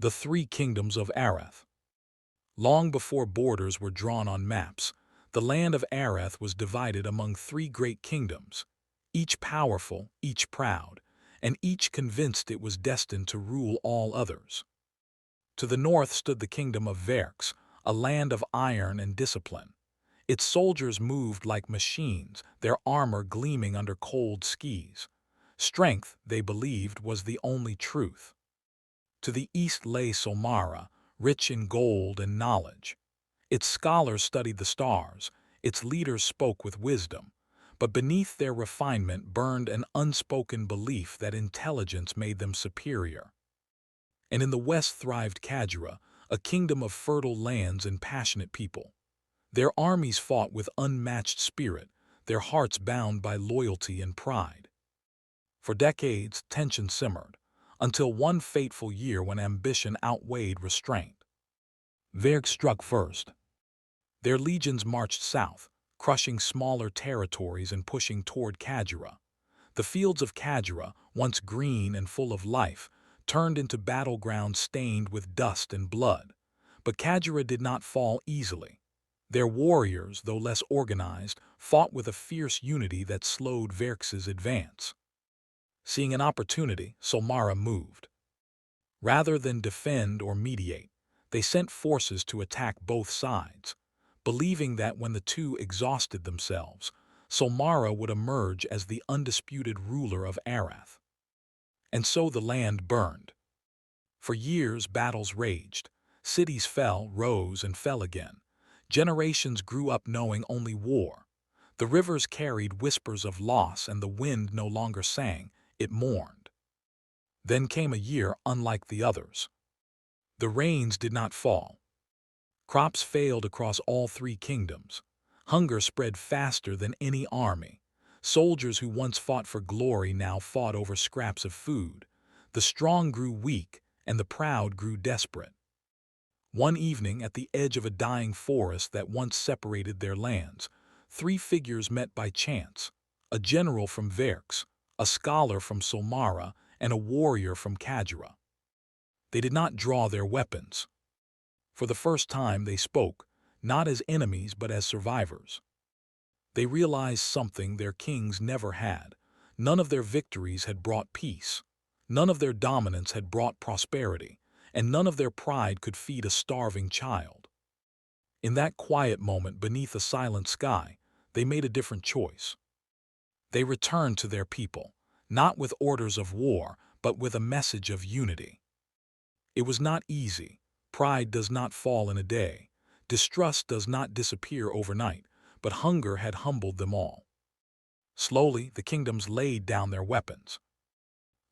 The Three Kingdoms of Arath. Long before borders were drawn on maps, the land of Arath was divided among three great kingdoms, each powerful, each proud, and each convinced it was destined to rule all others. To the north stood the kingdom of Verx, a land of iron and discipline. Its soldiers moved like machines, their armor gleaming under cold skis. Strength, they believed, was the only truth. To the east lay Solmara, rich in gold and knowledge. Its scholars studied the stars, its leaders spoke with wisdom, but beneath their refinement burned an unspoken belief that intelligence made them superior. And in the west thrived Kajra, a kingdom of fertile lands and passionate people. Their armies fought with unmatched spirit, their hearts bound by loyalty and pride. For decades, tension simmered, until one fateful year when ambition outweighed restraint. Verx struck first. Their legions marched south, crushing smaller territories and pushing toward Kajra. The fields of Kajra, once green and full of life, turned into battlegrounds stained with dust and blood. But Kajra did not fall easily. Their warriors, though less organized, fought with a fierce unity that slowed Verx's advance. Seeing an opportunity, Solmara moved. Rather than defend or mediate, they sent forces to attack both sides, believing that when the two exhausted themselves, Solmara would emerge as the undisputed ruler of Arath. And so the land burned. For years battles raged, cities fell, rose, and fell again. Generations grew up knowing only war. The rivers carried whispers of loss, and the wind no longer sang, it mourned. Then came a year unlike the others. The rains did not fall. Crops failed across all three kingdoms. Hunger spread faster than any army. Soldiers who once fought for glory now fought over scraps of food. The strong grew weak, and the proud grew desperate. One evening, at the edge of a dying forest that once separated their lands, three figures met by chance: a general from Verx, a scholar from Solmara, and a warrior from Kajra. They did not draw their weapons. For the first time they spoke, not as enemies but as survivors. They realized something their kings never had. None of their victories had brought peace. None of their dominance had brought prosperity, and none of their pride could feed a starving child. In that quiet moment beneath a silent sky, they made a different choice. They returned to their people, not with orders of war, but with a message of unity. It was not easy. Pride does not fall in a day. Distrust does not disappear overnight, but hunger had humbled them all. Slowly, the kingdoms laid down their weapons.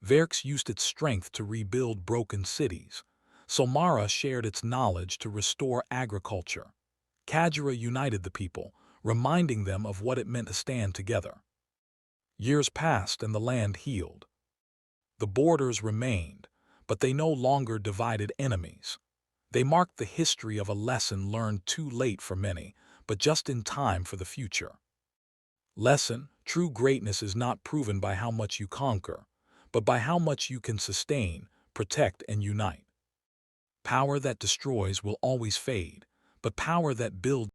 Verx used its strength to rebuild broken cities. Solmara shared its knowledge to restore agriculture. Kajra united the people, reminding them of what it meant to stand together. Years passed and the land healed. The borders remained, but they no longer divided enemies. They marked the history of a lesson learned too late for many, but just in time for the future. Lesson: true greatness is not proven by how much you conquer, but by how much you can sustain, protect, and unite. Power that destroys will always fade, but power that builds